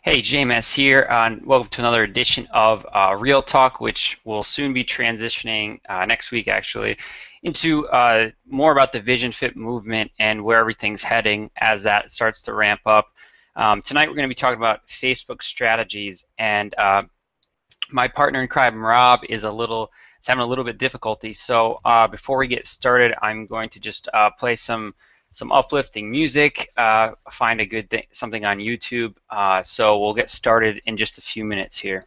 Hey, JMS here, and welcome to another edition of Real Talk, which will soon be transitioning next week, actually, into more about the Vision Fit movement and where everything's heading as that starts to ramp up. Tonight, we're going to be talking about Facebook strategies, and my partner in crime, Rob, is having a little bit difficulty. So before we get started, I'm going to just play some uplifting music, find a good something on YouTube. So we'll get started in just a few minutes here.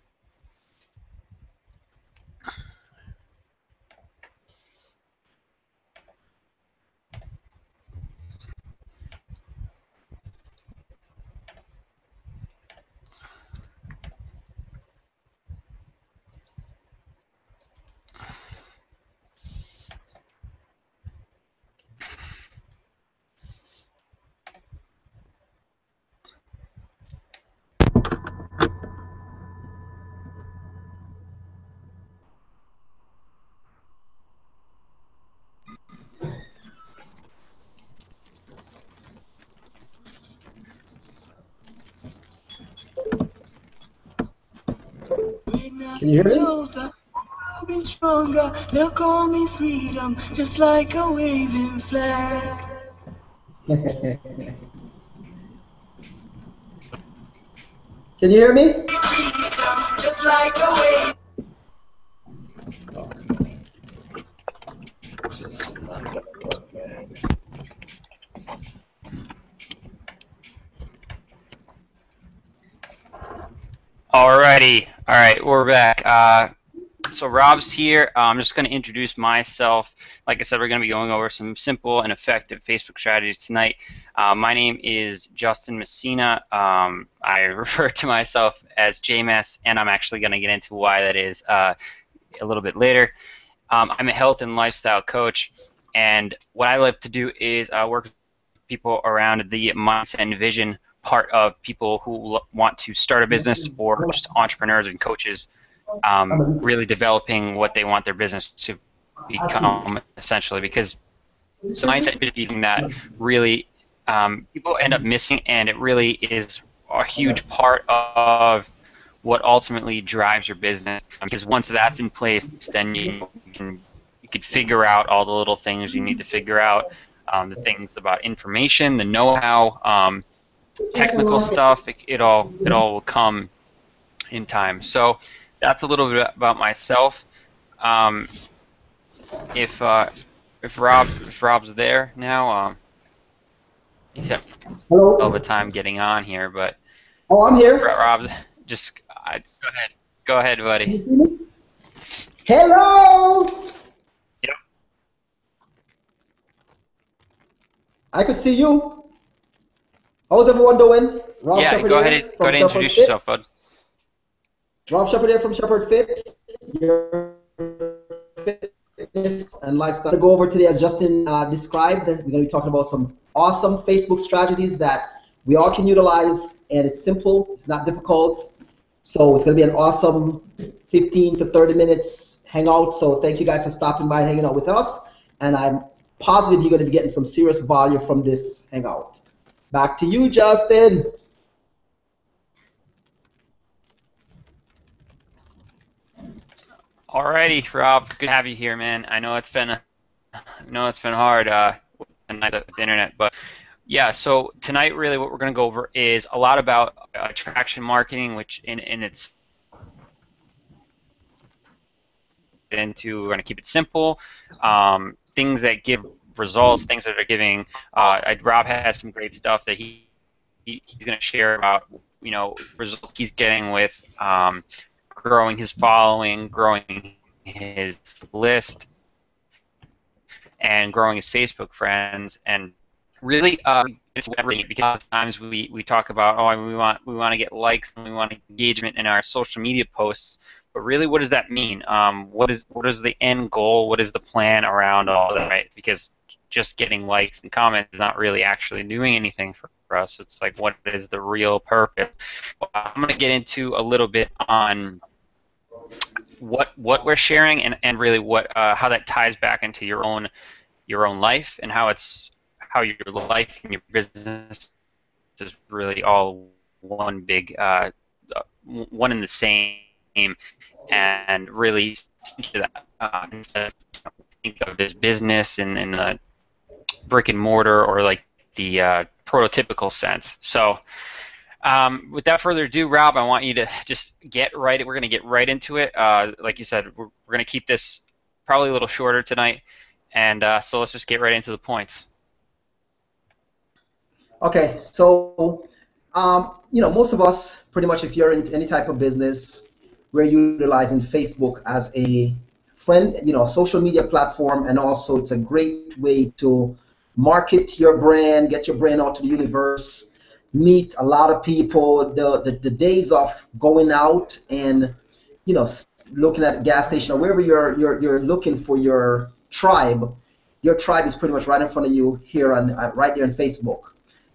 Can you hear me? I'll be stronger. They'll call me freedom, just like a waving flag. Can you hear me? Just like a wave. Just not gonna work, man. Alrighty, all right, we're back. So Rob's here. I'm just going to introduce myself. Like I said, we're going to be going over some simple and effective Facebook strategies tonight. My name is Justin Messina. I refer to myself as JMS, and I'm actually going to get into why that is a little bit later. I'm a health and lifestyle coach, and what I love to do is work with people around the mindset and vision part of people who want to start a business or just entrepreneurs and coaches really developing what they want their business to become, essentially, because the mindset is something that really people end up missing, and it really is a huge part of what ultimately drives your business. Because once that's in place, then you can figure out all the little things you need to figure out, the things about information, the know-how, technical stuff. It all will come in time. So that's a little bit about myself. If Rob's there now, he's having Hello? a time getting on here, but Oh, I'm here. Rob's just go ahead, buddy. Can you see me? Hello! Yep. I could see you. How's everyone doing? Rob Yeah, Shepherd go here ahead from and Shepherd introduce Fit. yourself, bud. Rob Shepherd here from Shepherd Fit, your fitness and lifestyle. Go over today, as Justin described. We're going to be talking about some awesome Facebook strategies that we all can utilize, and it's simple. It's not difficult. So it's going to be an awesome 15 to 30 minutes hangout. So thank you guys for stopping by and hanging out with us. And I'm positive you're going to be getting some serious value from this hangout. Back to you, Justin. Alrighty, Rob. Good to have you here, man. I know it's been hard with the internet, but yeah. So tonight, really, what we're going to go over is a lot about attraction marketing, which in its we're going to keep it simple. Things that give results, things that are giving. Rob has some great stuff that he's going to share about, results he's getting with growing his following, growing his list, and growing his Facebook friends. And really, it's because sometimes we talk about, oh, we want to get likes and we want engagement in our social media posts. But really, what does that mean? What is the end goal? What is the plan around all that? Right? Because just getting likes and comments is not really actually doing anything for us. It's like, what is the real purpose? Well, I'm going to get into a little bit on what we're sharing and really how that ties back into your own life, and how your life and your business is really all one big one in the same, and really stick to that instead of think of this business in the brick and mortar or like the prototypical sense. So without further ado, Rob, I want you to just get right. We're going to get right into it. Like you said, we're going to keep this probably a little shorter tonight, and so let's just get right into the points. Okay, so most of us, pretty much, if you're in any type of business, we're utilizing Facebook as a friend, social media platform, and also it's a great way to market your brand, get your brand out to the universe, meet a lot of people. The days of going out and looking at a gas station or wherever you're looking for your tribe is pretty much right in front of you here on right there on Facebook.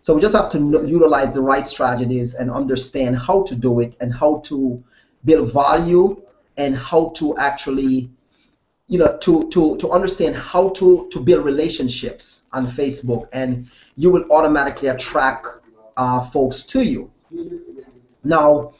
So we just have to utilize the right strategies and understand how to do it and how to build value and how to actually, to understand how to build relationships on Facebook, and you will automatically attract folks to you. Now,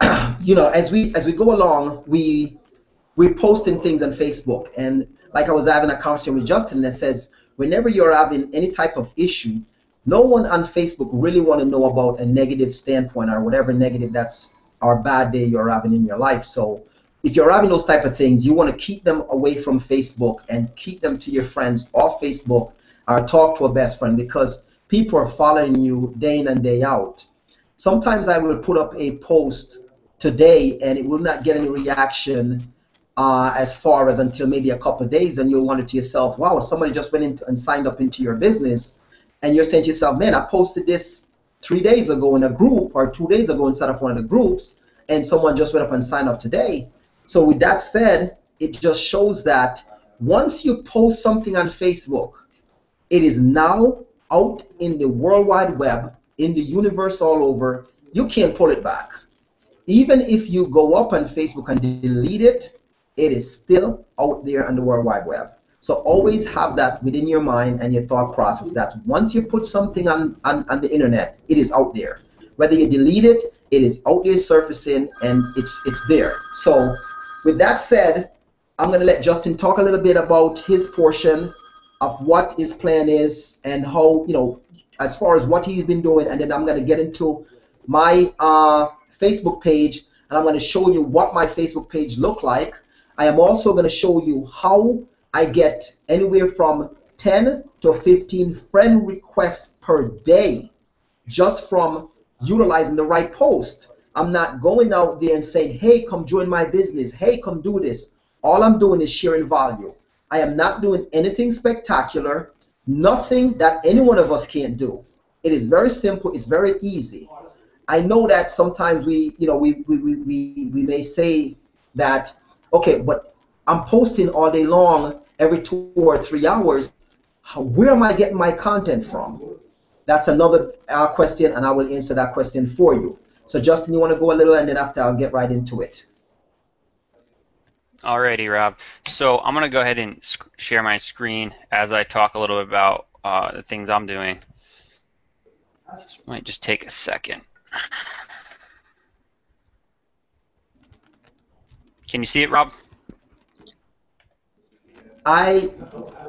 as we go along, we're posting things on Facebook, and like I was having a conversation with Justin that says whenever you're having any type of issue, no one on Facebook really want to know about a negative standpoint or whatever negative that's or bad day you're having in your life. So if you're having those type of things, you want to keep them away from Facebook and keep them to your friends off Facebook, or talk to a best friend, because people are following you day in and day out. Sometimes I will put up a post today and it will not get any reaction as far as until maybe a couple of days, and you'll wonder to yourself, wow, somebody just went in and signed up into your business, and you're saying to yourself, man, I posted this 3 days ago in a group or 2 days ago inside of one of the groups, and someone just went up and signed up today. So with that said, it just shows that once you post something on Facebook, it is now out in the World Wide Web, in the universe all over. You can't pull it back. Even if you go up on Facebook and delete it, it is still out there on the World Wide Web. So always have that within your mind and your thought process that once you put something on the internet, it is out there. Whether you delete it, it is out there surfacing, and it's there. So with that said, I'm going to let Justin talk a little bit about his portion of what his plan is and how, as far as what he's been doing, and then I'm going to get into my Facebook page, and I'm going to show you what my Facebook page look like. I am also going to show you how I get anywhere from 10 to 15 friend requests per day just from utilizing the right post. I'm not going out there and saying, hey, come join my business. Hey, come do this. All I'm doing is sharing value. I am not doing anything spectacular, nothing that any one of us can't do. It is very simple. It's very easy. I know that sometimes we may say that, okay, but I'm posting all day long, every 2 or 3 hours. Where am I getting my content from? That's another question, and I will answer that question for you. So Justin, you want to go a little, and then after I'll get right into it. Alrighty, Rob. So I'm going to go ahead and share my screen as I talk a little bit about the things I'm doing. Might just take a second. Can you see it, Rob?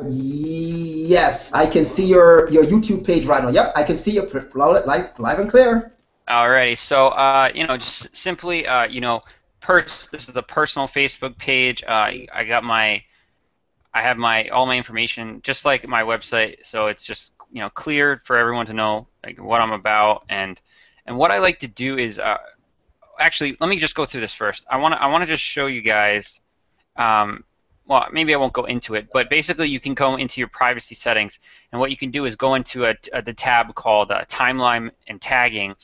Yes, I can see your YouTube page right now. Yep, I can see you live and clear. Alrighty, so just simply, this is a personal Facebook page. I have all my information just like my website, so it's just clear for everyone to know like what I'm about, and what I like to do is actually let me just go through this first. I want to just show you guys. Well, maybe I won't go into it, but basically you can go into your privacy settings, and what you can do is go into the tab called timeline and tagging,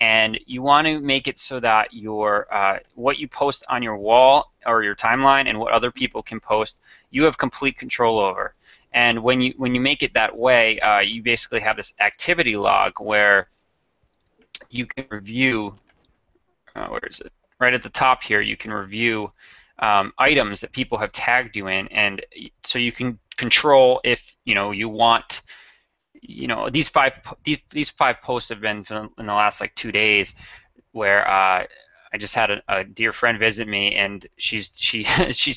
and you want to make it so that your what you post on your wall or your timeline and what other people can post, you have complete control over. And when you make it that way, you basically have this activity log where you can review. Where is it? Right at the top here, you can review items that people have tagged you in, and so you can control if you want these five posts have been in the last like 2 days, where I just had a dear friend visit me, and she's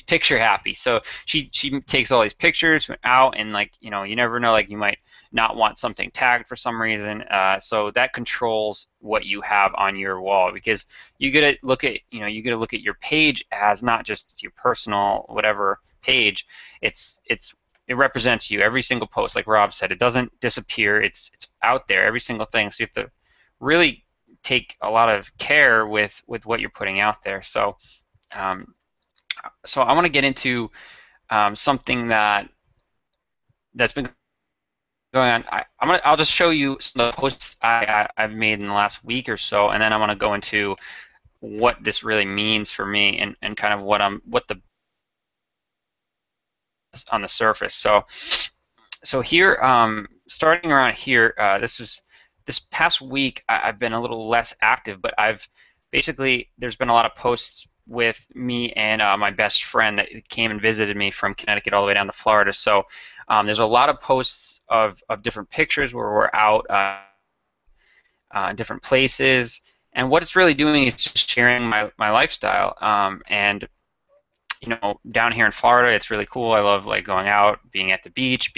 picture happy. So she takes all these pictures out, and like you never know, like you might not want something tagged for some reason. So that controls what you have on your wall, because you get to look at your page as not just your personal whatever page. It represents you. Every single post, like Rob said, it doesn't disappear. It's out there, every single thing. So you have to really take a lot of care with what you're putting out there. So so I want to get into something that's been going on. I'll just show you some of the posts I've made in the last week or so, and then I want to go into what this really means for me, and kind of what the on the surface. So here, starting around here, this past week I've been a little less active, but there's been a lot of posts with me and my best friend that came and visited me from Connecticut all the way down to Florida. So there's a lot of posts of different pictures where we're out in different places, and what it's really doing is just sharing my lifestyle. And down here in Florida, it's really cool. I love like going out, being at the beach,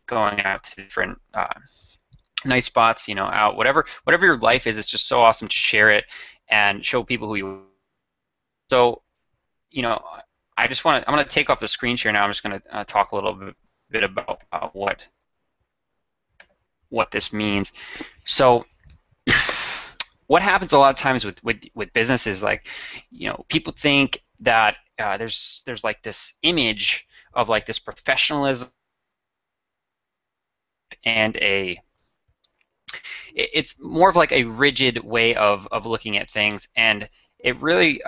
going out to different nice spots, out, whatever your life is. It's just so awesome to share it and show people who you are. So, I'm going to take off the screen share now. I'm just going to talk a little bit about what this means. So, what happens a lot of times with businesses, like, people think that there's like this image of like this professionalism and it's more of like a rigid way of looking at things, and it really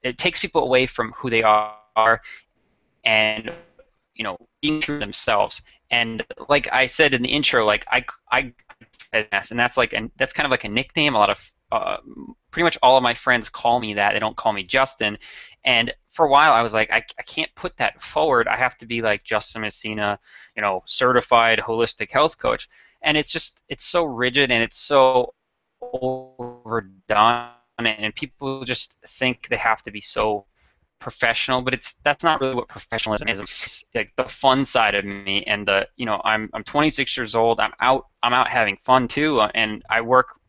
it takes people away from who they are, and being true to themselves. And like I said in the intro, like I and that's kind of like a nickname. A lot of pretty much all of my friends call me that. They don't call me Justin. And for a while I was like, I can't put that forward. I have to be like Justin Messina, certified holistic health coach. And it's so rigid, and it's so overdone, and people just think they have to be so professional, but that's not really what professionalism is. It's like the fun side of me, and I'm 26 years old. I'm out having fun too, and I work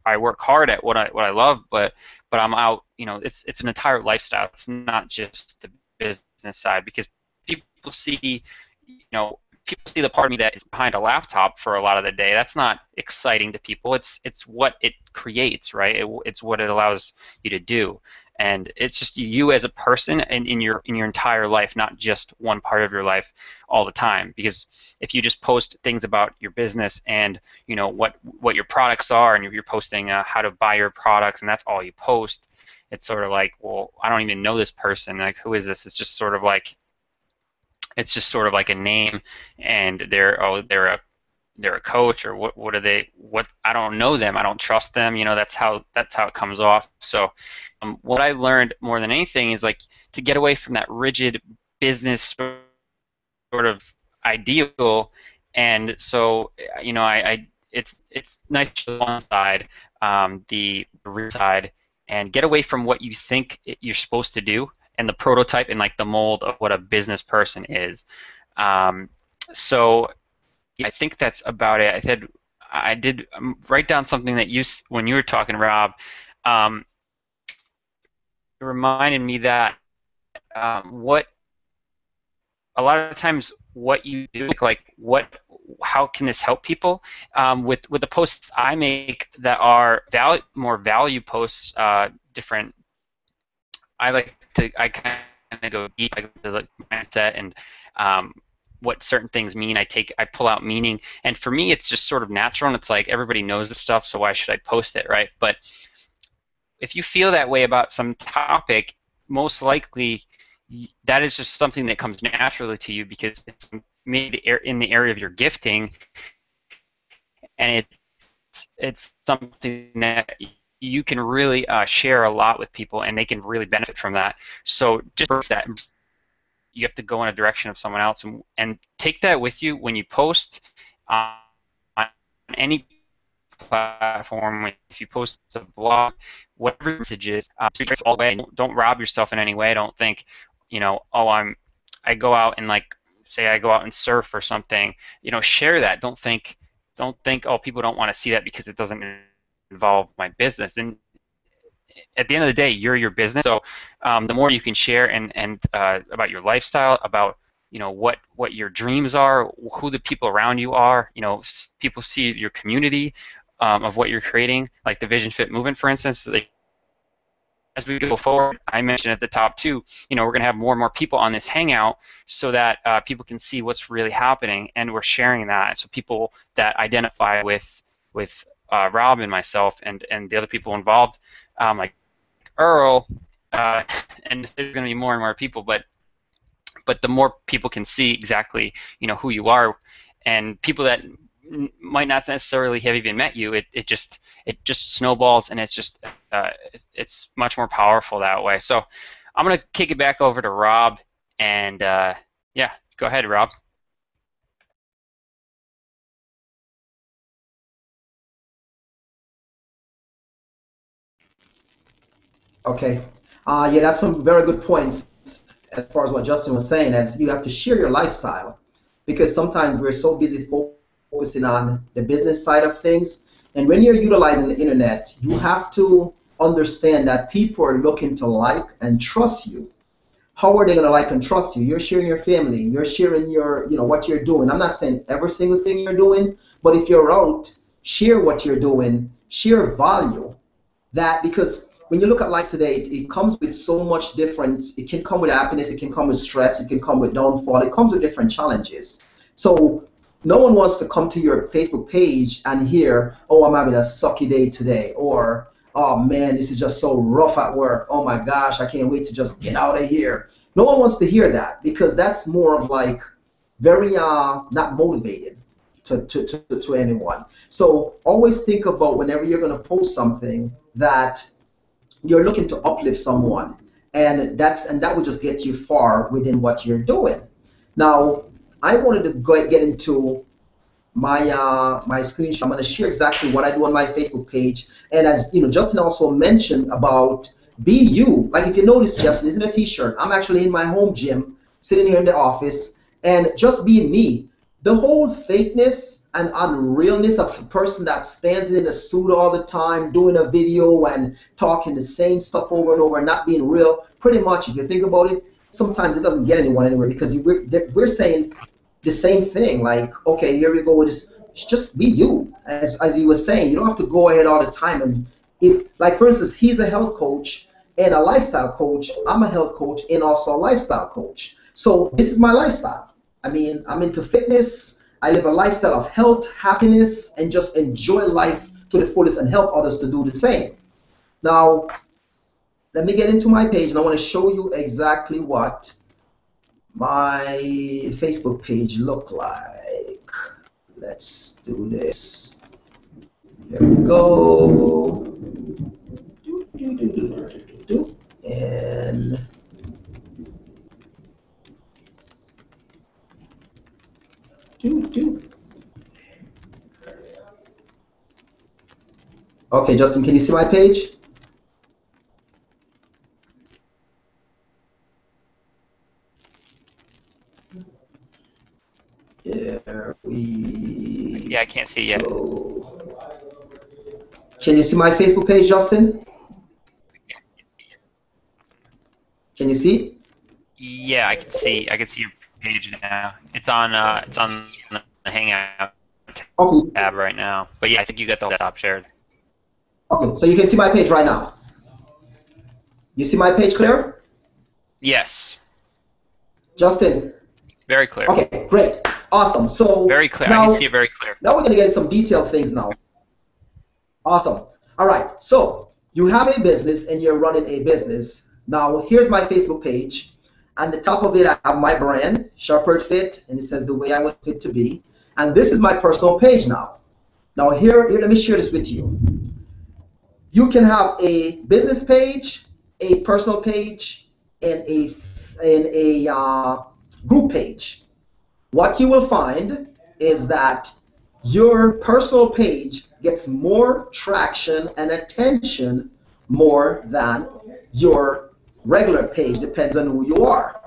hard at what I love, but I'm out. It's an entire lifestyle. It's not just the business side, because people see the part of me that is behind a laptop for a lot of the day. That's not exciting to people. It's what it creates, right? It's what it allows you to do, and it's just you as a person and in your entire life, not just one part of your life all the time. Because if you just post things about your business and what your products are, and you're posting how to buy your products, and that's all you post, it's sort of like, well, I don't even know this person. Like, who is this? It's just sort of like a name, and they're a coach, or what are they? I don't know them. I don't trust them. That's how it comes off. So what I learned more than anything is like to get away from that rigid business sort of ideal. And so it's nice to the one side, the real side, and get away from what you think you're supposed to do, and the prototype and like the mold of what a business person is. So I think that's about it. I did write down something that when you were talking, Rob. It reminded me that what a lot of times what you do, how can this help people? With the posts I make that are more value posts, different. I kind of go deep. I go to the mindset and what certain things mean. I pull out meaning, and for me, it's just sort of natural. And it's like everybody knows this stuff, so why should I post it, right? But if you feel that way about some topic, most likely that is just something that comes naturally to you, because it's maybe in the area of your gifting, and it's something that you can really share a lot with people, and they can really benefit from that. So just that you have to go in a direction of someone else, and take that with you when you post. any platform, if you post a blog, whatever messages, all the way. Don't rob yourself in any way. Don't think, oh, I go out and like, say I go out and surf or something. Share that. Don't think, oh, people don't want to see that because it doesn't involve my business. And at the end of the day, you're your business. So the more you can share and about your lifestyle, about what your dreams are, who the people around you are. People see your community of what you're creating, like the Vision Fit movement, for instance. Like, as we go forward, I mentioned at the top too, we're going to have more and more people on this hangout so that people can see what's really happening, and we're sharing that. So people that identify with Rob and myself and the other people involved, like Earl, and there's going to be more and more people, but the more people can see exactly who you are, and people that might not necessarily have even met you, it just snowballs, and it's much more powerful that way. So I'm going to kick it back over to Rob, and yeah, go ahead, Rob. Okay. Yeah, that's some very good points as far as what Justin was saying, as you have to share your lifestyle, because sometimes we're so busy focusing on the business side of things. And when you're utilizing the internet, you have to understand that people are looking to like and trust you. How are they going to like and trust you? You're sharing your family, you're sharing what you're doing. I'm not saying every single thing you're doing, but if you're out, share what you're doing, share value. That, because when you look at life today, it comes with so much difference. It can come with happiness, it can come with stress, it can come with downfall, it comes with different challenges. So no one wants to come to your Facebook page and hear, oh, I'm having a sucky day today, or oh man, this is just so rough at work, oh my gosh, I can't wait to just get out of here. No one wants to hear that, because that's more of like very not motivated to anyone. So always think about, whenever you're going to post something, that you're looking to uplift someone, and that will just get you far within what you're doing. Now, I wanted to get into my screenshot. I'm going to share exactly what I do on my Facebook page, and as Justin also mentioned about be you. Like, if you notice, Justin is in a t-shirt. I'm actually in my home gym, sitting here in the office, and just being me. The whole fakeness and unrealness of a person that stands in a suit all the time, doing a video and talking the same stuff over and over and not being real, pretty much, if you think about it, sometimes it doesn't get anyone anywhere, because we're saying the same thing. Like, okay, here we go with this. Just be you, as he was saying. You don't have to go ahead all the time. And if, like, for instance, he's a health coach and a lifestyle coach, I'm a health coach and also a lifestyle coach. So this is my lifestyle. I mean, I'm into fitness. I live a lifestyle of health, happiness, and just enjoy life to the fullest and help others to do the same. Now, let me get into my page, and I want to show you exactly what my Facebook page look like. Let's do this. Here we go. And okay, Justin, can you see my page? There we Yeah, I can't see yet. go. Can you see my Facebook page, Justin? Can you see? Yeah, I can see your page now. It's on the Hangout Okay. tab right now. But yeah, I think you got the desktop shared. Okay, so you can see my page right now. You see my page clear? Yes, Justin? very clear. Okay, great. Awesome. So Very clear. Now, I can see it very clear. now we're going to get into some detailed things now. Awesome. All right. So you have a business and you're running a business. Now, here's my Facebook page. On the top of it, I have my brand, Shepherd Fit, and it says the way I was fit to be. And this is my personal page now. Now, here let me share this with you. You can have a business page, a personal page, and a group page. What you will find is that your personal page gets more traction and attention more than your regular page, depends on who you are.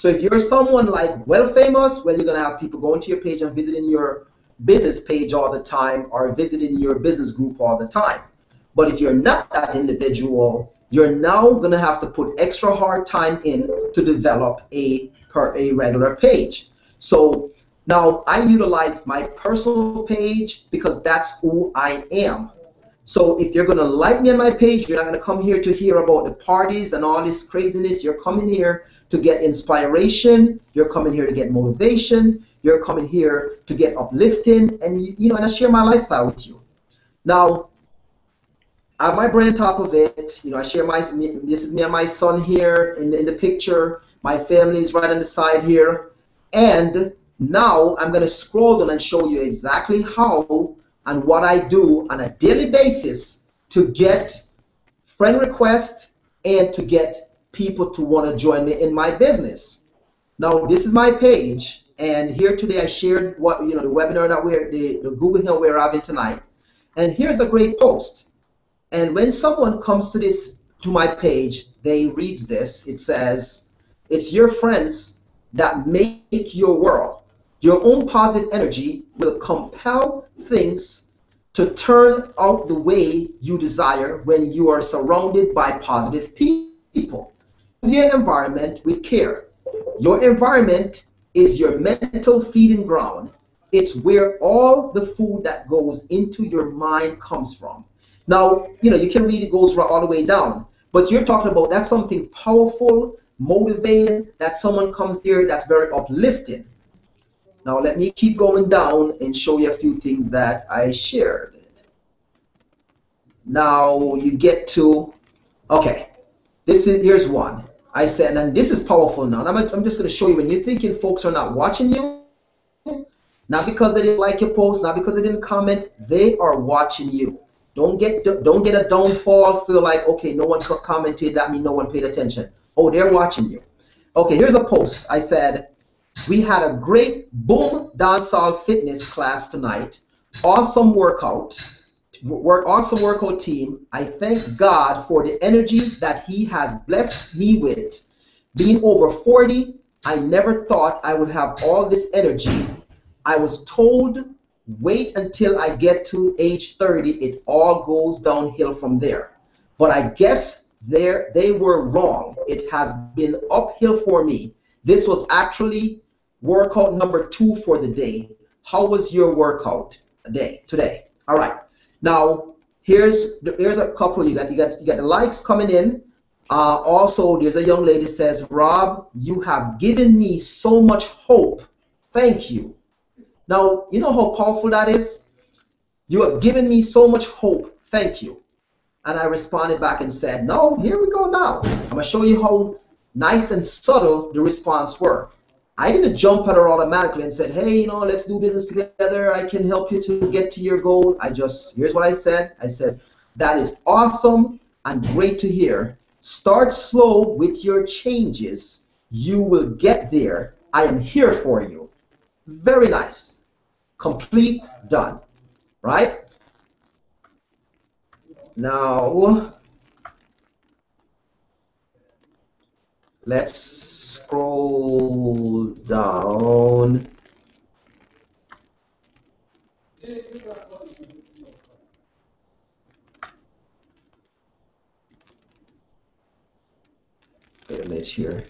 So if you're someone like well famous, well, you're going to have people going to your page and visiting your business page all the time or visiting your business group all the time. But if you're not that individual, you're now going to have to put extra hard time in to develop a regular page. So now I utilize my personal page because that's who I am. So if you're going to like me on my page, you're not going to come here to hear about the parties and all this craziness. You're coming here to get inspiration. You're coming here to get motivation. You're coming here to get uplifting, and and I share my lifestyle with you. Now, I have my brand top of it. I share this is me and my son here in the picture. My family is right on the side here. And now I'm going to scroll down and show you exactly how and what I do on a daily basis to get friend requests and to get people to want to join me in my business. Now, this is my page, and here today I shared the webinar that the Google Hill we're having tonight. And here's a great post. And when someone comes to my page, they reads this. It says, "It's your friends that make your world. Your own positive energy will compel things to turn out the way you desire when you are surrounded by positive people. Use your environment with care. Your environment is your mental feeding ground. It's where all the food that goes into your mind comes from." Now, you can read it goes all the way down, but you're talking about that's something powerful, motivating, that someone comes here that's very uplifting. Now, let me keep going down and show you a few things that I shared. Now, you get to, okay, here's one. I said, and this is powerful now. I'm just going to show you when you're thinking folks are not watching you, not because they didn't like your post, not because they didn't comment, they are watching you. Don't get a downfall, feel like, okay, no one commented, that means no one paid attention. Oh, they're watching you. Okay, here's a post. I said, "We had a great boom dancehall fitness class tonight. Awesome workout. Awesome workout team. I thank God for the energy that He has blessed me with. Being over 40, I never thought I would have all this energy. I was told, wait until I get to age 30, it all goes downhill from there. But I guess they were wrong. It has been uphill for me. This was actually workout number 2 for the day. How was your workout today? All right. Now here's a couple. You got the likes coming in. Also, there's a young lady says, "Rob, you have given me so much hope. Thank you." Now, you know how powerful that is? "You have given me so much hope. Thank you." And I responded back and said, "No, here we go now. I'm going to show you how nice and subtle the response were." I didn't jump at her automatically and said, "Hey, let's do business together. I can help you to get to your goal." Here's what I said. I said, "That is awesome and great to hear. Start slow with your changes. You will get there. I am here for you." Very nice. Complete, done. Right? Now, let's scroll down. Wait a minute here.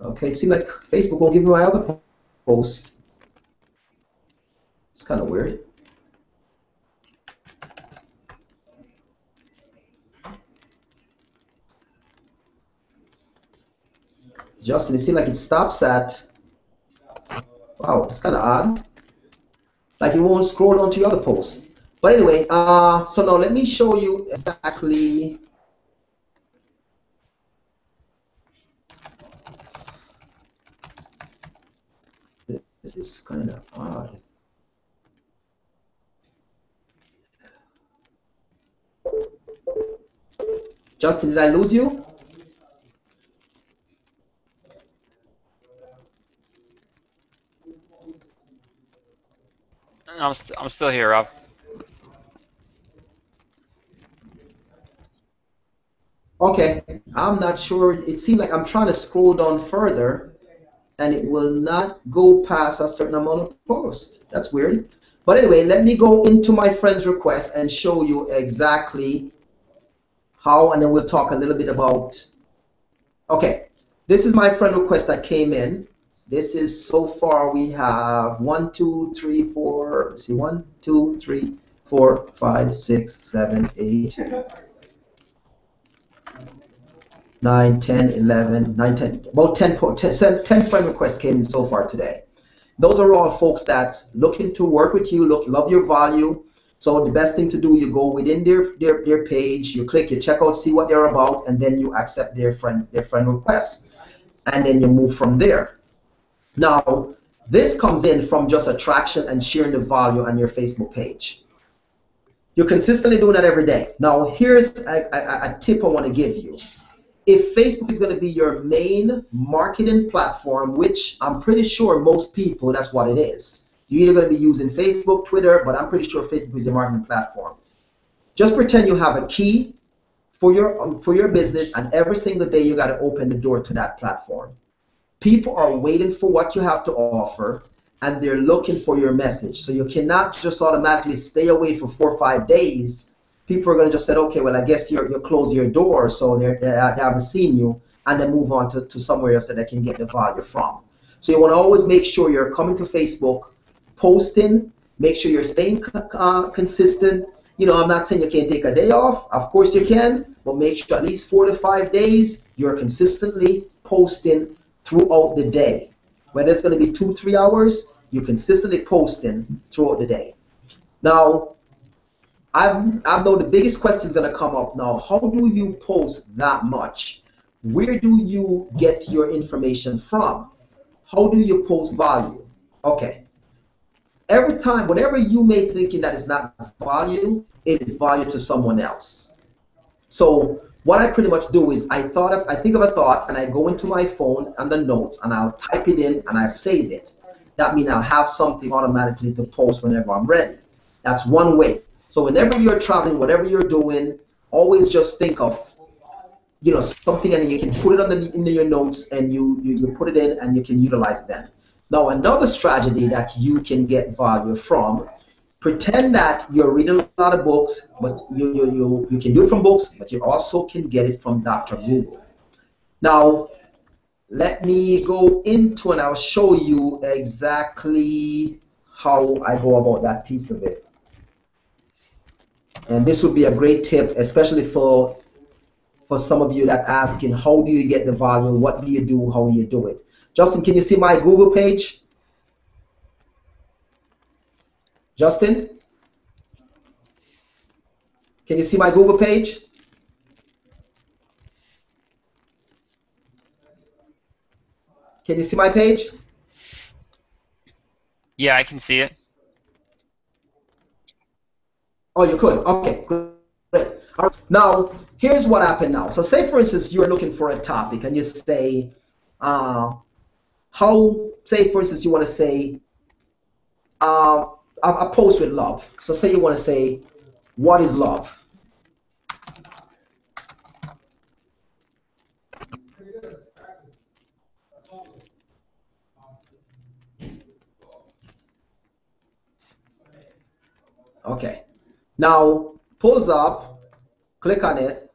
Okay, it seems like Facebook won't give me my other post. It's kind of weird. Justin, it seems like it stops at, wow, it's kind of odd. Like it won't scroll down to your other posts. But anyway, so now let me show you exactly. This is kind of odd. Justin, did I lose you? I'm still here, Rob. Okay, I'm not sure. It seemed like I'm trying to scroll down further, and it will not go past a certain amount of posts. That's weird. But anyway, let me go into my friend's request and show you exactly how, and then we'll talk a little bit about. Okay, this is my friend request that came in. This is so far we have 1, 2, 3, 4. Let's see, 1, 2, 3, 4, 5, 6, 7, 8. 9, 10, 11, 9, 10, about 10 friend requests came in so far today. Those are all folks that's looking to work with you, love your value. So the best thing to do, you go within their page, you click, you check out, see what they're about, and then you accept their friend requests. And then you move from there. Now, this comes in from just attraction and sharing the value on your Facebook page. You're consistently doing that every day. Now, here's a tip I want to give you. If Facebook is going to be your main marketing platform, which I'm pretty sure most people, that's what it is. You're either going to be using Facebook, Twitter, but I'm pretty sure Facebook is your marketing platform. Just pretend you have a key for your business, and every single day you got to open the door to that platform. People are waiting for what you have to offer, and they're looking for your message. So you cannot just automatically stay away for 4 or 5 days. People are going to just say, okay, well, I guess you're close your door, so they haven't seen you, and then move on to somewhere else that they can get the value from. So you want to always make sure you're coming to Facebook, posting, make sure you're staying consistent. You know, I'm not saying you can't take a day off. Of course you can, but make sure at least 4 to 5 days you're consistently posting throughout the day. Whether it's going to be 2, 3 hours, you're consistently posting throughout the day. Now, I know the biggest question is going to come up now. How do you post that much? Where do you get your information from? How do you post value? Okay. Every time, whatever you may thinking that is not value, it is value to someone else. So what I pretty much do is I think of a thought and I go into my phone and the notes and I'll type it in and I save it. That means I'll have something automatically to post whenever I'm ready. That's one way. So whenever you're traveling, whatever you're doing, always just think of, you know, something, and you can put it in your notes, and you put it in and you can utilize it then. Now, another strategy that you can get value from, pretend that you're reading a lot of books, but you can do it from books, but you also can get it from Dr. Google. Now, let me go into and I'll show you exactly how I go about that piece of it. And this would be a great tip, especially for some of you that asking, how do you get the value? What do you do? How do you do it? Justin, can you see my Google page? Justin? Can you see my Google page? Can you see my page? Yeah, I can see it. Oh, you could. Okay, great. All right. Now, here's what happened now. So say, for instance, you're looking for a topic, and you say, say, for instance, you want to say, a post with love. So say you want to say, what is love? Okay. Now, pulls up, click on it.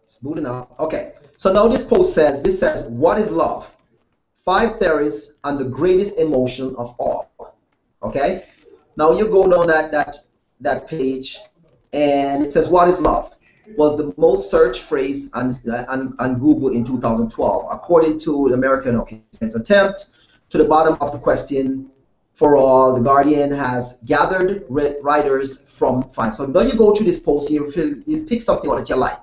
It's booting up. Okay. So now this post says, what is love? 5 theories on the greatest emotion of all. Okay. Now you go down that page, and it says, what is love? Was the most searched phrase on Google in 2012, according to the American Science Attempt. To the bottom of the question for all, the Guardian has gathered writers from fine. So now you go through this post, you pick something that you like.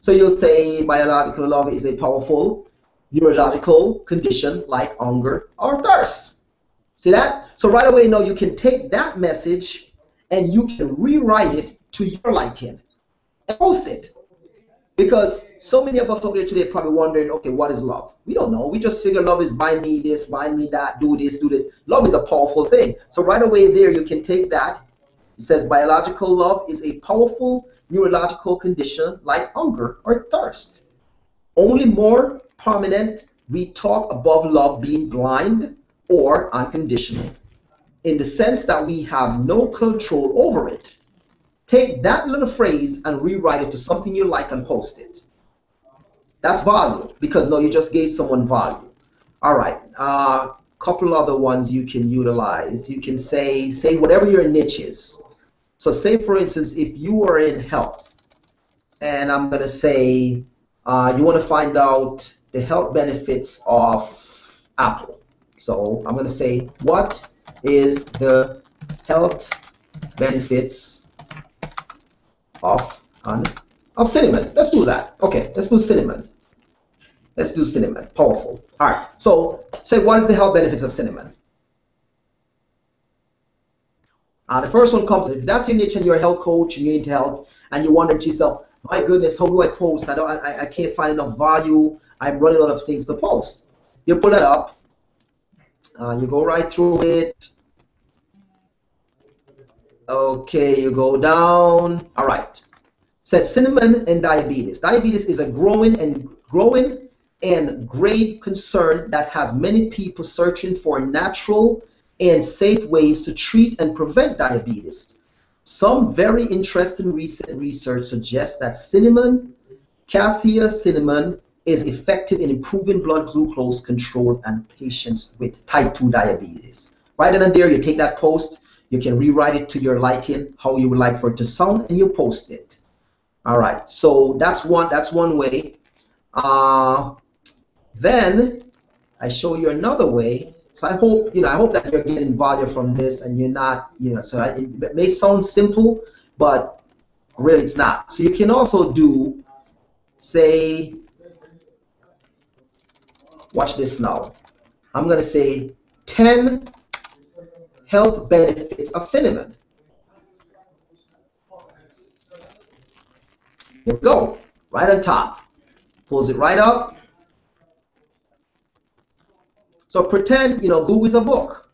So you'll say biological love is a powerful neurological condition like hunger or thirst. See that? So right away now you can take that message and you can rewrite it to your liking and post it. Because so many of us out there today are probably wondering, okay, what is love? We don't know. We just figure love is bind me this, bind me that, do this, do that. Love is a powerful thing. So right away there you can take that. It says biological love is a powerful neurological condition like hunger or thirst. Only more prominent, we talk above love being blind or unconditional, in the sense that we have no control over it. Take that little phrase and rewrite it to something you like and post it. That's value, because no, you just gave someone value. All right, couple other ones you can utilize. You can say whatever your niche is. So say, for instance, if you are in health, and I'm going to say you want to find out the health benefits of Apple. So I'm going to say, what is the health benefits of cinnamon? Let's do that. Okay, let's do cinnamon. Let's do cinnamon. Powerful. All right. So say, what is the health benefits of cinnamon? The first one comes, if that's your niche and you're a health coach and you're into health and you wonder to yourself, my goodness, how do I post? I can't find enough value. I'm running out of things to post. You pull it up. You go right through it. Okay, you go down. All right. Said cinnamon and diabetes. Diabetes is a growing and grave concern that has many people searching for natural and safe ways to treat and prevent diabetes. Some very interesting recent research suggests that cinnamon, cassia cinnamon, is effective in improving blood glucose control in patients with type 2 diabetes. Right then and there, you take that post, you can rewrite it to your liking, how you would like for it to sound, and you post it. All right, so that's one way. Then I show you another way. So I hope that you're getting value from this, and you're not, so it may sound simple, but really it's not. So you can also do, say, watch this now. I'm going to say 10 health benefits of cinnamon. Here we go, right on top. Pulls it right up. So pretend, Google is a book.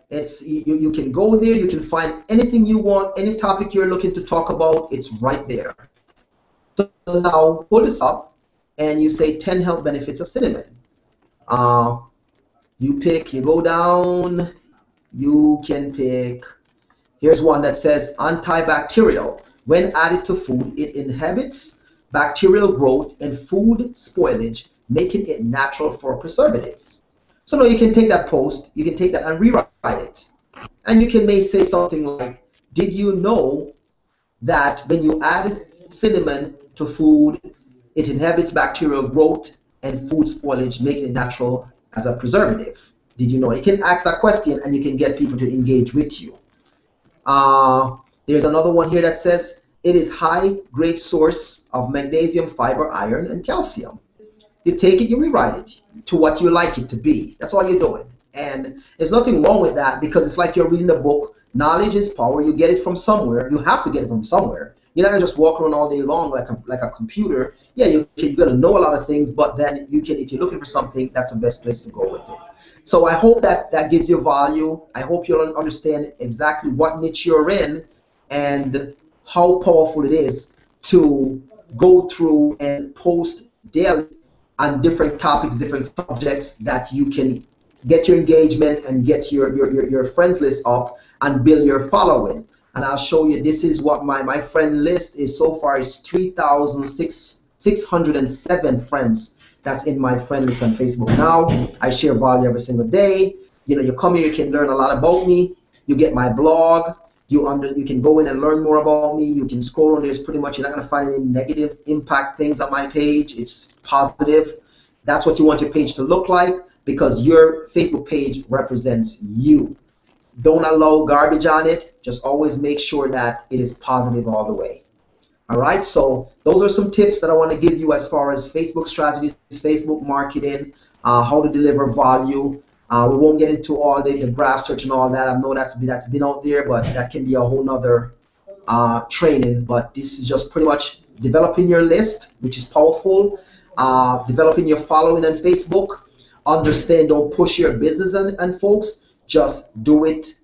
It's you can go there, you can find anything you want, any topic you're looking to talk about, it's right there. So now pull this up and you say 10 health benefits of cinnamon. You go down, you can pick, here's one that says antibacterial. When added to food, it inhibits bacterial growth and food spoilage, making it natural for preservatives. So now you can take that post, you can take that and rewrite it. And you can may say something like, did you know that when you add cinnamon to food, it inhibits bacterial growth and food spoilage, making it natural as a preservative? Did you know? You can ask that question and you can get people to engage with you. There's another one here that says, it is high-grade source of magnesium, fiber, iron, and calcium. You take it, you rewrite it to what you like it to be. That's all you're doing. And there's nothing wrong with that, because it's like you're reading a book. Knowledge is power. You get it from somewhere. You have to get it from somewhere. You're not going to just walk around all day long like a computer. Yeah, you're going to know a lot of things, but then you can, if you're looking for something, that's the best place to go with it. So I hope that gives you value. I hope you'll understand exactly what niche you're in and how powerful it is to go through and post daily on different topics, different subjects, that you can get your engagement and get your friends list up and build your following. And I'll show you, this is what my friend list is so far, is 3,607 friends that's in my friend list on Facebook now. I share value every single day. You come here, you can learn a lot about me. You get my blog. You can go in and learn more about me. You can scroll on. There's pretty much, you're not going to find any negative impact things on my page. It's positive. That's what you want your page to look like, because your Facebook page represents you. Don't allow garbage on it. Just always make sure that it is positive all the way. All right, so those are some tips that I want to give you as far as Facebook strategies, Facebook marketing. how to deliver value. We won't get into all the graph search and all that. I know that's been out there, but that can be a whole nother training. But this is just pretty much developing your list, which is powerful. Developing your following on Facebook. Understand, don't push your business and folks. Just do it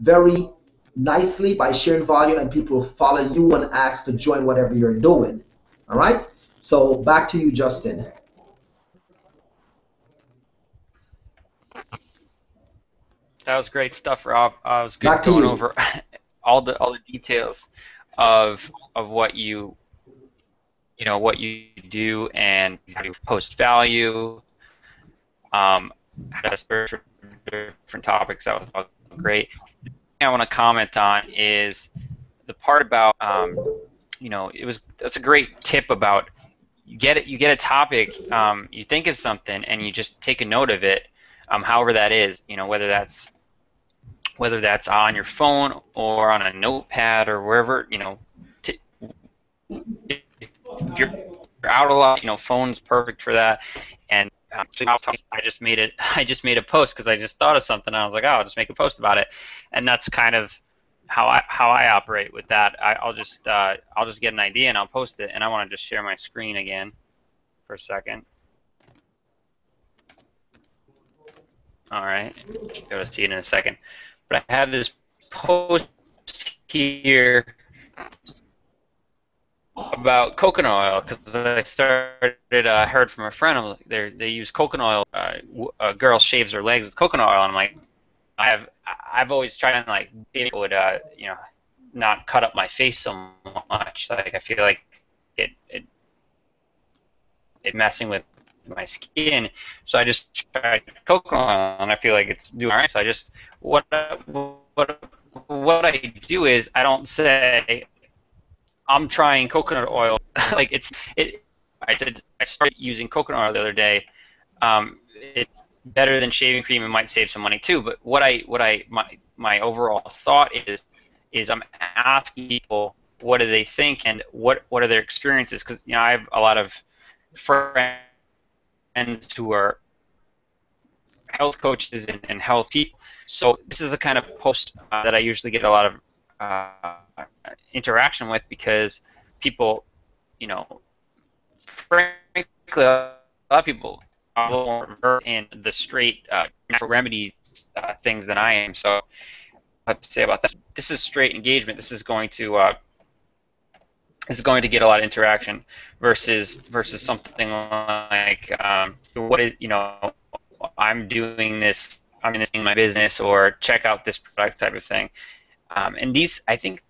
very nicely by sharing value, and people will follow you and ask to join whatever you're doing. All right. So back to you, Justin. That was great stuff, Rob. It was good Back to going you. over all the details of what what you do and how you post value. How to search for different topics. That was all great. The thing I want to comment on is the part about that's a great tip about you get a topic, you think of something and you just take a note of it, however that is, whether that's on your phone or on a notepad or wherever, t- if you're out a lot, phone's perfect for that. And so I just made it. I just made a post because I just thought of something. And I was like, oh, I'll just make a post about it, and that's kind of how I operate with that. I'll just get an idea and I'll post it. And I want to just share my screen again for a second. All right, go to see it in a second. But I have this post here about coconut oil because I heard from a friend. I'm like, they use coconut oil. A girl shaves her legs with coconut oil, and I'm like, I've always tried and like it would not cut up my face so much. Like I feel like it messing with my skin. So I just tried coconut oil, and I feel like it's doing all right. So I just what I do is I don't say I'm trying coconut oil. Like it. I started using coconut oil the other day. It's better than shaving cream and might save some money too. But my overall thought is I'm asking people what do they think and what are their experiences, because I have a lot of friends who are health coaches and health people. So this is the kind of post that I usually get a lot of interaction with, because people, frankly, a lot of people are a little more versed in the straight natural remedy things than I am. So I have to say about that. This is straight engagement. This is going to get a lot of interaction versus something like what is I'm doing this. I'm in my business, or check out this product type of thing. And these, I think,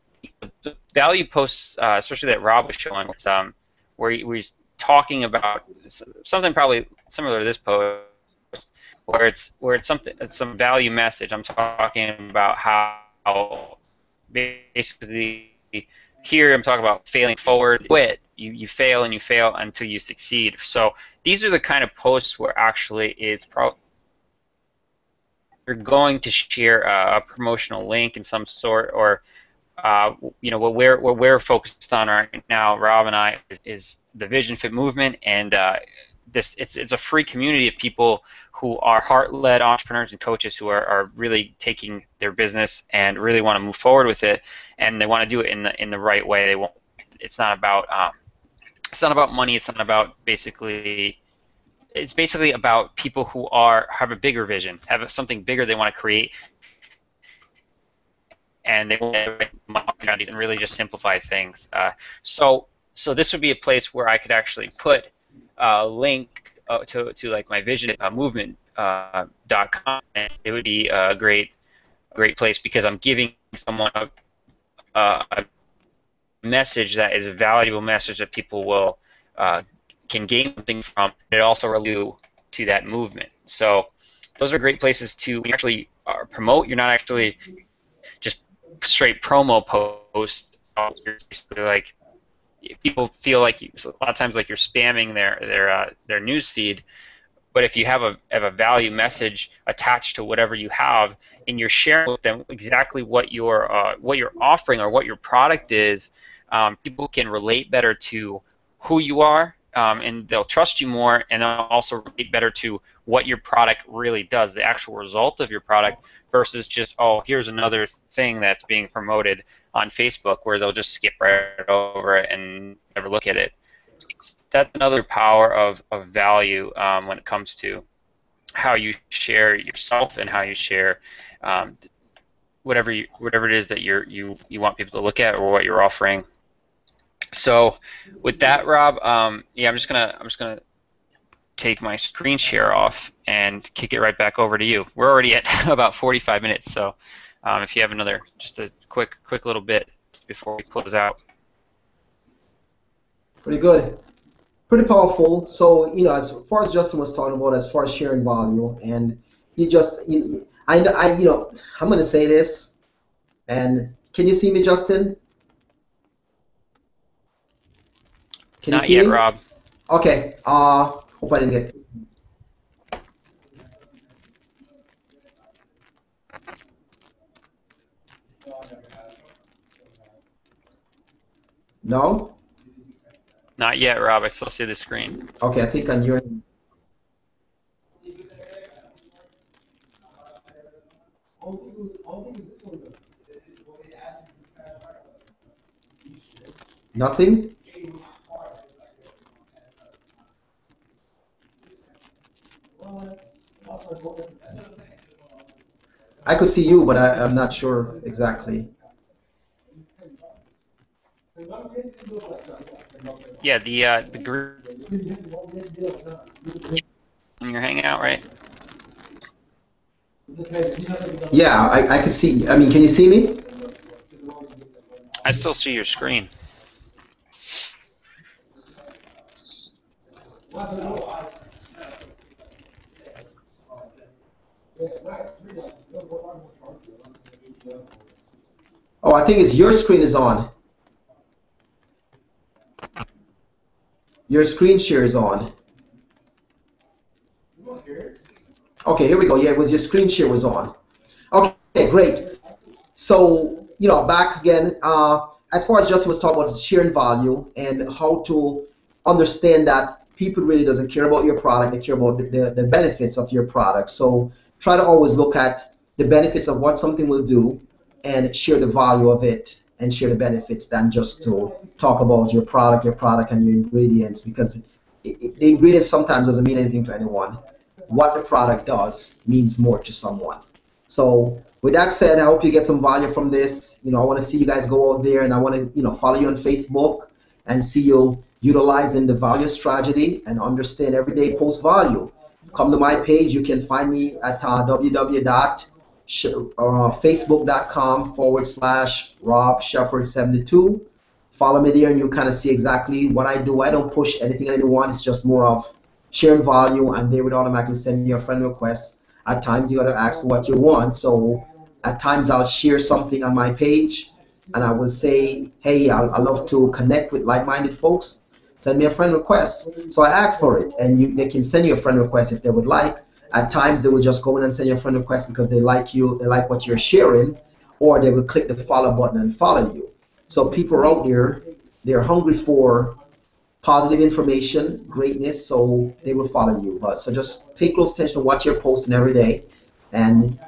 the value posts, especially that Rob was showing, where he's talking about something probably similar to this post, where it's some value message. I'm talking about how basically here I'm talking about failing forward. Quit. You fail and you fail until you succeed. So these are the kind of posts where actually it's probably you're going to share a promotional link in some sort, or what we're focused on right now, Rob and I, is the Vision Fit movement, and it's a free community of people who are heart-led entrepreneurs and coaches who are really taking their business and really want to move forward with it, and they want to do it in the right way. They won't. It's not about money. It's not about It's basically about people who have a bigger vision, have something bigger they want to create, and they want to and really just simplify things. So this would be a place where I could actually put a link to like my vision movement.com, and it would be a great place, because I'm giving someone a message that is a valuable message that people will can gain something from. It also relates to that movement. So those are great places to, when you actually promote. You're not actually just straight promo post. You're basically like, people feel like a lot of times like you're spamming their news feed. But if you have a value message attached to whatever you have, and you're sharing with them exactly what you're offering or what your product is, people can relate better to who you are and they'll trust you more, and they'll also relate better to what your product really does, the actual result of your product, versus just, oh, here's another thing that's being promoted on Facebook, where they'll just skip right over it and never look at it. That's another power of value when it comes to how you share yourself and how you share whatever it is that you want people to look at, or what you're offering. So with that, Rob, yeah, I'm just gonna take my screen share off and kick it right back over to you. We're already at about 45 minutes, so if you have another, just a quick little bit before we close out. Pretty good. Pretty powerful. So, as far as Justin was talking about, as far as sharing value, and I'm going to say this, and can you see me, Justin? Can you Not see yet, me? Rob. Okay. Hope I didn't get. No? Not yet, Rob. I still see the screen. Okay, I think on your. Nothing? I could see you, but I'm not sure exactly. Yeah, the group in your Hangout, right? Yeah, I could see. I mean, can you see me? I still see your screen. Oh, I think it's your screen is on. Your screen share is on. Okay, here we go. Yeah, it was your screen share was on. Okay, great. So, back again, as far as Justin was talking about sharing value and how to understand that people really doesn't care about your product, they care about the benefits of your product. So try to always look at the benefits of what something will do and share the value of it and share the benefits than just to talk about your product and your ingredients, because the ingredients sometimes doesn't mean anything to anyone. What the product does means more to someone. So with that said, I hope you get some value from this. I want to see you guys go out there, and I want to, follow you on Facebook and see you utilizing the value strategy and understand everyday post value. Come to my page. You can find me at www.facebook.com/Rob Shepherd 72. Follow me there, and you kind of see exactly what I do. I don't push anything on anyone. It's just more of sharing value, and they would automatically send you a friend request. At times, you got to ask for what you want. So at times, I'll share something on my page, and I will say, hey, I love to connect with like-minded folks. Send me a friend request. So I ask for it, and they can send you a friend request if they would like. At times, they will just go in and send you a friend request because they like you, they like what you're sharing, or they will click the follow button and follow you. So people are out there, they're hungry for positive information, greatness, so they will follow you. But so just pay close attention to what you're posting every day, and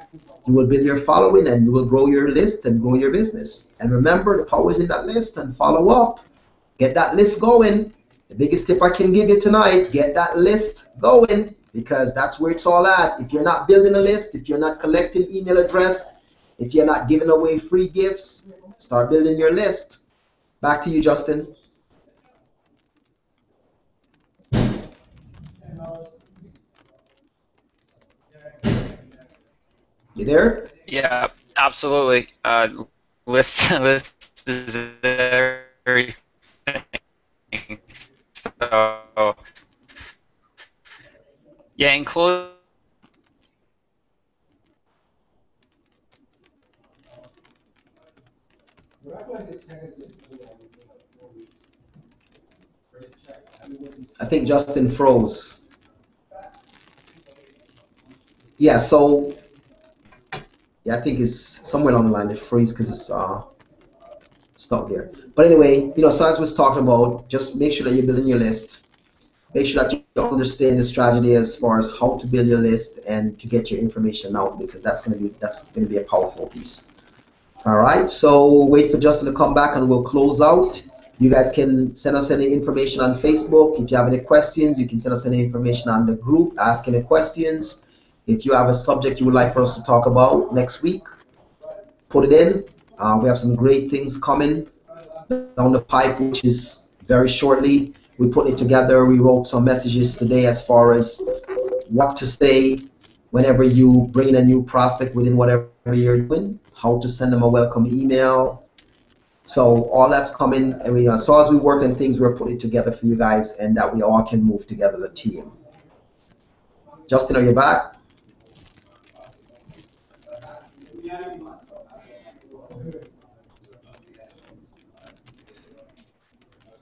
you will build your following, and you will grow your list and grow your business. And remember, the power is in that list, and follow up. Get that list going. The biggest tip I can give you tonight, get that list going, because that's where it's all at. If you're not building a list, if you're not collecting email address, if you're not giving away free gifts, start building your list. Back to you, Justin. You there? Yeah, absolutely. List is everything. So, yeah, in close. I think Justin froze. Yeah, so yeah, I think it's somewhere along the line it freeze because it's stuck there. But anyway, so as was talking about, just make sure that you're building your list. make sure that you understand the strategy as far as how to build your list and to get your information out, because that's going to be a powerful piece. All right, so we'll wait for Justin to come back and we'll close out. You guys can send us any information on Facebook. If you have any questions, you can send us any information on the group, ask any questions. If you have a subject you would like for us to talk about next week, put it in. We have some great things coming down the pipe, which is very shortly. We put it together. We wrote some messages today as far as what to say whenever you bring in a new prospect within whatever you're doing, how to send them a welcome email. So all that's coming. And as far as we work on things, we're putting it together for you guys, and that we all can move together as a team. Justin, are you back?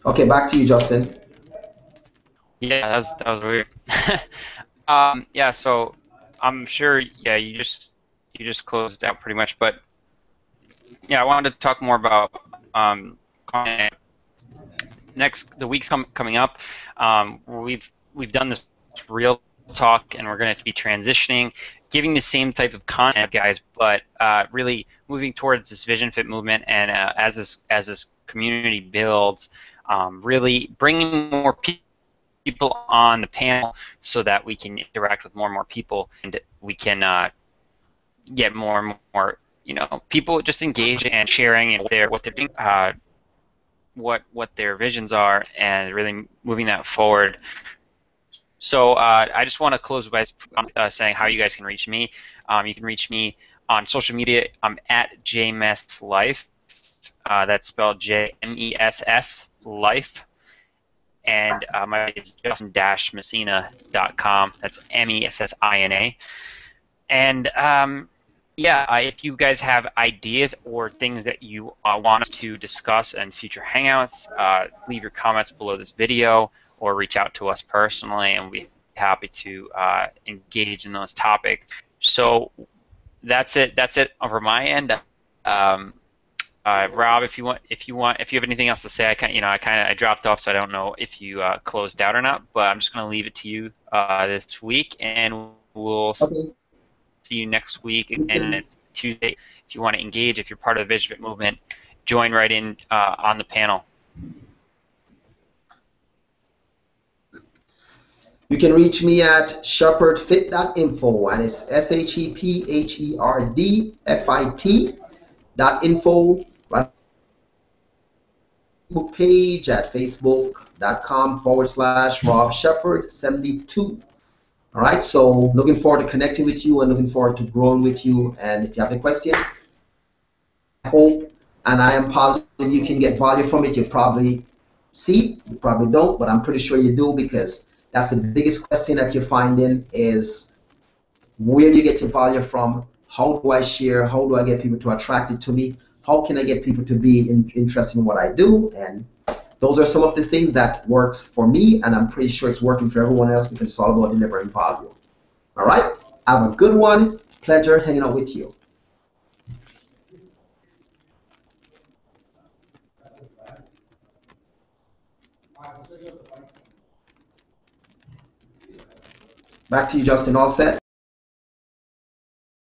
Okay, back to you, Justin. Yeah, that was weird. Yeah, so I'm sure, yeah, you just closed out pretty much, but yeah, I wanted to talk more about content. The weeks coming up. We've done this real talk, and we're going to be transitioning, giving the same type of content, guys, but really moving towards this Vision Fit movement, and as this community builds, really bringing more people on the panel so that we can interact with more and more people, and we can get more and more, people just engaging and sharing and what they're doing, what their visions are, and really moving that forward. So I just want to close by saying how you guys can reach me. You can reach me on social media. I'm at JMessLife. That's spelled JMESS Life. And my is justin-messina.com. That's MESSINA. And yeah, if you guys have ideas or things that you want us to discuss in future Hangouts, leave your comments below this video or reach out to us personally, and we'll be happy to engage in those topics. So that's it. That's it over my end. Rob, if you have anything else to say, I dropped off, so I don't know if you closed out or not. But I'm just going to leave it to you this week, and we'll see you next week again. It's Tuesday. If you want to engage, if you're part of the Vision Fit movement, join right in on the panel. You can reach me at shepherdfit.info, and it's SHEPHERDFIT.info. Facebook page at facebook.com/Rob Shepherd 72. All right, so looking forward to connecting with you and looking forward to growing with you. And if you have any questions, I hope and I am positive you can get value from it. You probably see, you probably don't, but I'm pretty sure you do, because that's the biggest question that you're finding is, where do you get your value from? How do I share? How do I get people to attract it to me? How can I get people to be interested in what I do? And those are some of the things that works for me, and I'm pretty sure it's working for everyone else, because it's all about delivering value. All right? Have a good one. Pleasure hanging out with you. Back to you, Justin. All set?